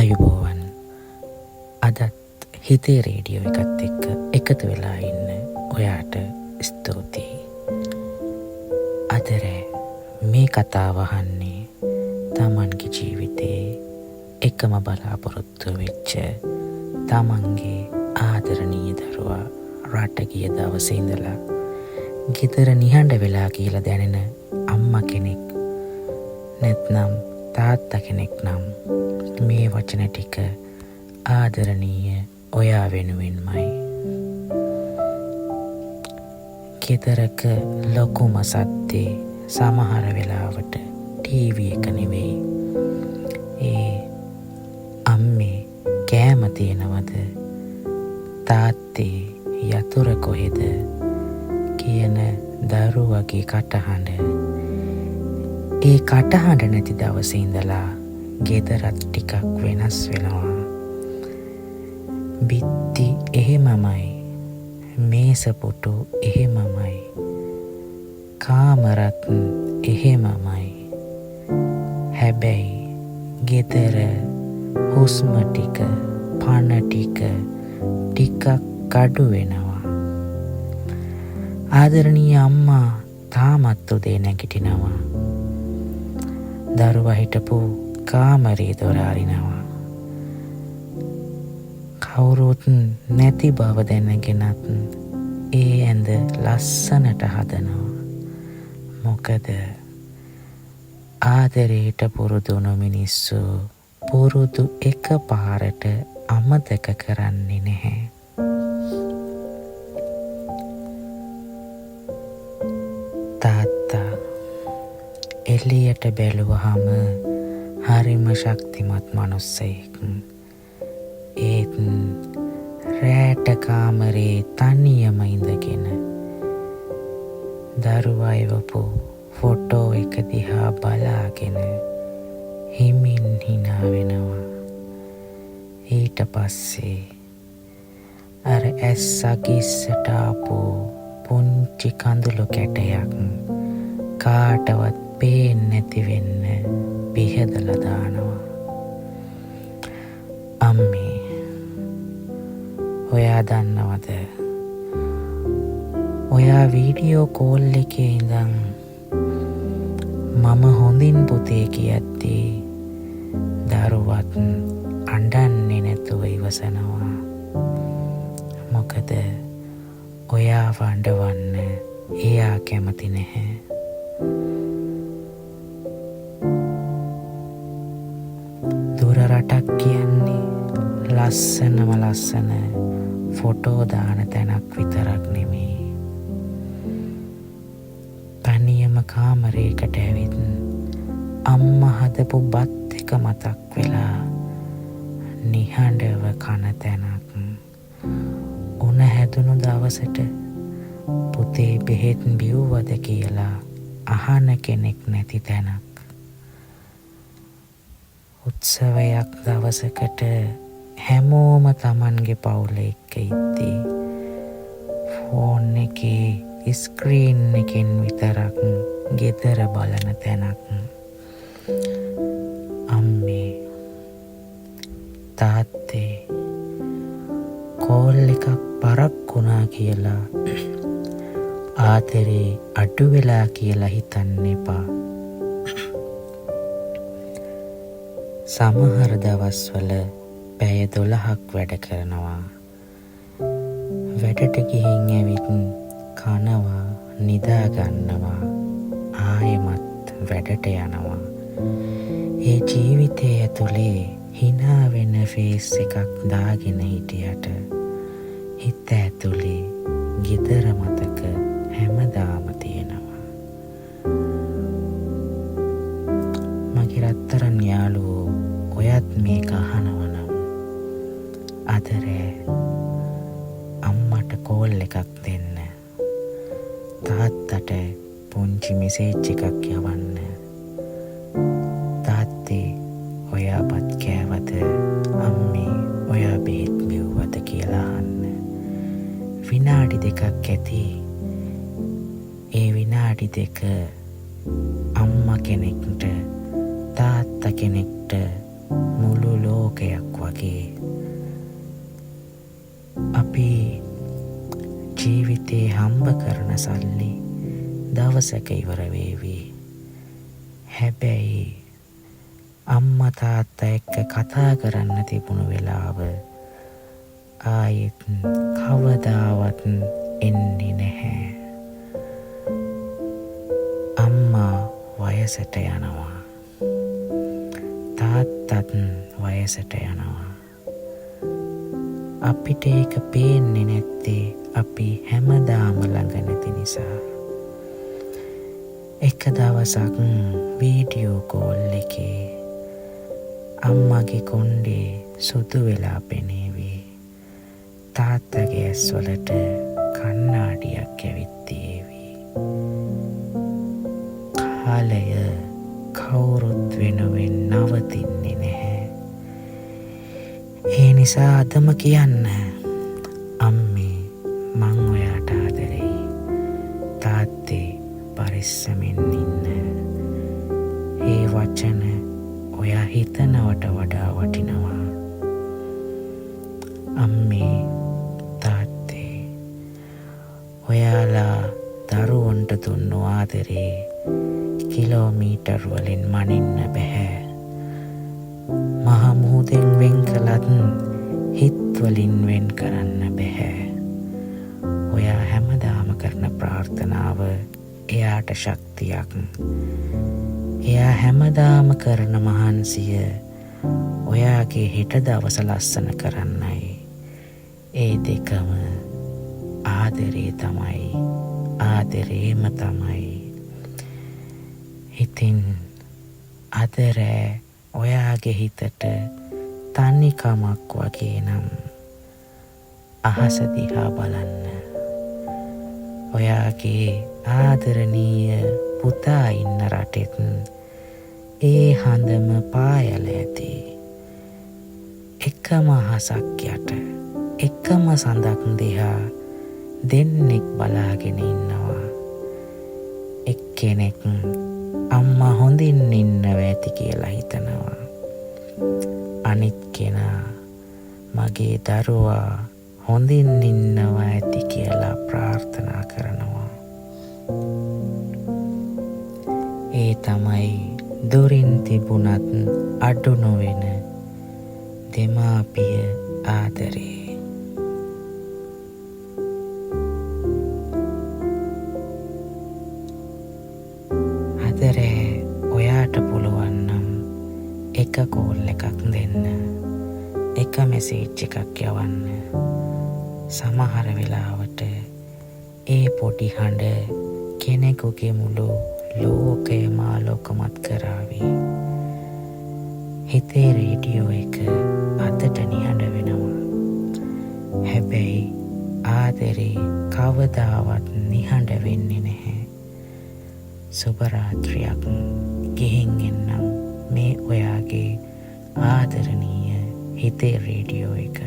ආයුබෝවන්. අදත් හිතේ රේඩියෝ එකත් එක්ක එකතු වෙලා ඉන්න ඔයාට ස්තුතියි. අදරෑ මේ කතාව අහන්නේ තමන්ගේ ජීවිතේ එකම බලාපොරොත්තු වෙච්ච තමන්ගේ ආදරණීය දරුවා රට ගිය දවසේ ඉඳලා ගෙදර නිහඬ වෙලා කියලා දැනෙන අම්මා කෙනෙක් නැත්නම් තාත්තා කෙනෙක් නම් මේ වචන ටික ආදරණීය ඔයා වෙනුවෙන්මයි. ගෙදරක ලොකුම සද්දේ සමහර වෙලාවට ටීවී එක නෙවෙයි. ඒ අම්මේ කෑම තියෙනවද, තාත්තේ යතුර කොහෙද කියන දරුවගේ කටහඬ. ඒ කටහඬ නැති දවසේ ඉඳලා ගෙදරත් ටිකක් වෙනස් වෙනවා. බිත්ති එහෙමමයි, මේසපොටු එහෙමමයි, කාමරත් එහෙමමයි. හැබැයි ගෙදර හුස්ම ටික, පණ ටිකක් කඩු වෙනවා. ආදරණීය අම්මා තාමත් උදේ නැගිටිනවා. දරුවා හිටපු කාමරේ දොර අරිනවා. කවුරුත් නැති බව දැනගෙනත් ඒ ඇඳ ලස්සනට හදනවා. මොකද ආදරේට පුරුදුණු මිනිස්සු පුරුදු එක පාරට අමතක කරන්නේ නැහැ. තාත්තා එළියට බැලුවහම හරිම ශක්තිමත් මනුස්සයෙක්. ඒත් රෑට කාමරේ තනියම ඉඳගෙන දරුවා එවපු ෆොටෝ එක දිහා බලාගෙන හිමින් hina වෙනවා. ඊට පස්සේ අර ඇස් අගිස්සට ආපු පුංචි කඳුළු කැටයක් කාටවත් පේන්නේ නැති වෙන්න පිහදලා දානවා. අම්මේ, ඔයා දන්නවද? ඔයා වීඩියෝ කෝල් එකේ ඉඳන් මම හොඳින් පුතේ කියද්දී දරුවත් අඬන්නේ නැතුව ඉවසනවා. මොකද ඔයාව අඬවන්න එයා කැමති නැහැ. දුර රටක් කියන්නේ ලස්සන ෆොටෝ දාන තැනක් විතරක් නෙමෙයි. තනියම කාමරයකට ඇවිත් අම්මා හදපු බත් එක මතක් වෙලා නිහඬව කන තැනක්. උණ හැදුණු දවසට පුතේ බෙහෙත් බිව්වද කියලා අහන කෙනෙක් නැති තැනක්. උත්සවයක් දවසකට හැමෝම තමන්ගේ පවුල එක්ක ඉද්දී ෆෝන් එකේ ස්ක්‍රීන් එකෙන් විතරක් ගෙදර බලන තැනක්. අම්මේ, තාත්තේ කෝල් එකක් පරක්කුණා කියලා ආදරේ අඩු වෙලා කියලා හිතන්න එපා. සමහර දවස්වල පැය 12ක් වැඩ කරනවා. වැඩට ගිහින් ඇවිත් කනවා, නිදා ගන්නවා, ආයෙමත් වැඩට යනවා. ඒ ජීවිතය ඇතුලේ hina වෙන ෆේස් එකක් දාගෙන හිටියට හිත ඇතුලේ ගෙදර මතක හැමදාම තියෙනවා. මගේ රත්තරන් යාළුවෝ, ඔයත් මේක අහනවනම් අදරේ අම්මට කෝල් එකක් දෙන්න. තාත්තට පුංචි මෙසේජ් එකක් යවන්න. තාත්තේ, ඔයා බත් කෑවද? අම්මේ, ඔයා බෙහෙත් බිව්වද කියලා අහන්න. විනාඩි 2ක් ඇති. ඒ විනාඩි 2 අම්මා කෙනෙක්ට තාත්තා කෙනෙක්ට මුළු ලෝකයක් වගේ අපි ජීවිතේ හම්බ කරන සල්ලි දවසක ඉවර වේවි. හැබැයි අම්මා තාත්තා එක්ක කතා කරන්න තිබුණු වෙලාව ආයෙත් කවදාවත් එන්නේ නැහැ. අම්මා වයසට යනවා. තාත්තත් වයසට යනවා. අපිට ඒක පේන්නේ නැත්තේ අපි හැමදාම ළඟ නැති නිසා. එක දවසක් වීඩියෝ කෝල් එකේ අම්මගේ කොණ්ඩේ සුදු වෙලා පෙනේවි. තාත්තගේ ඇස්වලට කණ්ණාඩියක් ඇවිත් තියේවි. කාලය කවුරුත් වෙනුවෙන් නවතින්නේ නැහැ. ඒ නිසා අදම කියන්න, අම්මේ මං ඔයාට ආදරෙයි. තාත්තේ පරිස්සමෙන් ඉන්න. ඒ වචන ඔයා හිතනවට වඩා වටිනවා. අම්මේ තාත්තේ ඔයාලා දරුවන්ට දුන්නු ආදරේ කිලෝමීටර් වලින් මනින්න බැහැ. මහ මුහුදෙන් වෙන් කළත් හිත් වලින් වෙන් කරන්න බැහැ. ඔයා හැමදාම කරන ප්‍රාර්ථනාව එයාට ශක්තියක්. එයා හැමදාම කරන මහන්සිය ඔයාගේ හෙට දවස ලස්සන කරන්නයි. ඒ දෙකම ආදරේ තමයි. ආදරේම තමයි. ඉතින් අද රෑ ඔයාගේ හිතට තනිකමක් වගේ නම් අහස දිහා බලන්න. ඔයාගේ ආදරණීය පුතා ඉන්න රටෙත් ඒ හඳම පායල ඇති. එකම අහසක් යට එකම සඳක් දිහා දෙන්නෙක් බලාගෙන ඉන්නවා. එක්කෙනෙක් අම්මා හොඳින් ඉන්නව ඇති කියලා හිතනවා. අනිත් කෙනා මගේ දරුවා හොඳින් ඉන්නවා ඇති කියලා ප්‍රාර්ථනා කරනවා. ඒ තමයි දුරින් තිබුණත් අඩු නොවෙන දෙමාපිය ආදරේ. අද රෑ ඔයාට පුළුවන් නම් එක කෝල් එකක් දෙන්න, එක මෙසේජ් එකක් යවන්න. සමහර වෙලාවට ඒ පොඩි හඬ කෙනෙකුගේ මුළු ලෝකයම ආලෝකමත් කරાવી. හිතේ රේඩියෝ එක අතට නිහඬ වෙනවා. හැබැයි ආදරේ කවදාවත් නිහඬ වෙන්නේ නැහැ. සුබ රාත්‍රියක්. ගිහින් එන්නම් මේ ඔයාගේ ආදරණීය හිතේ රේඩියෝ එක.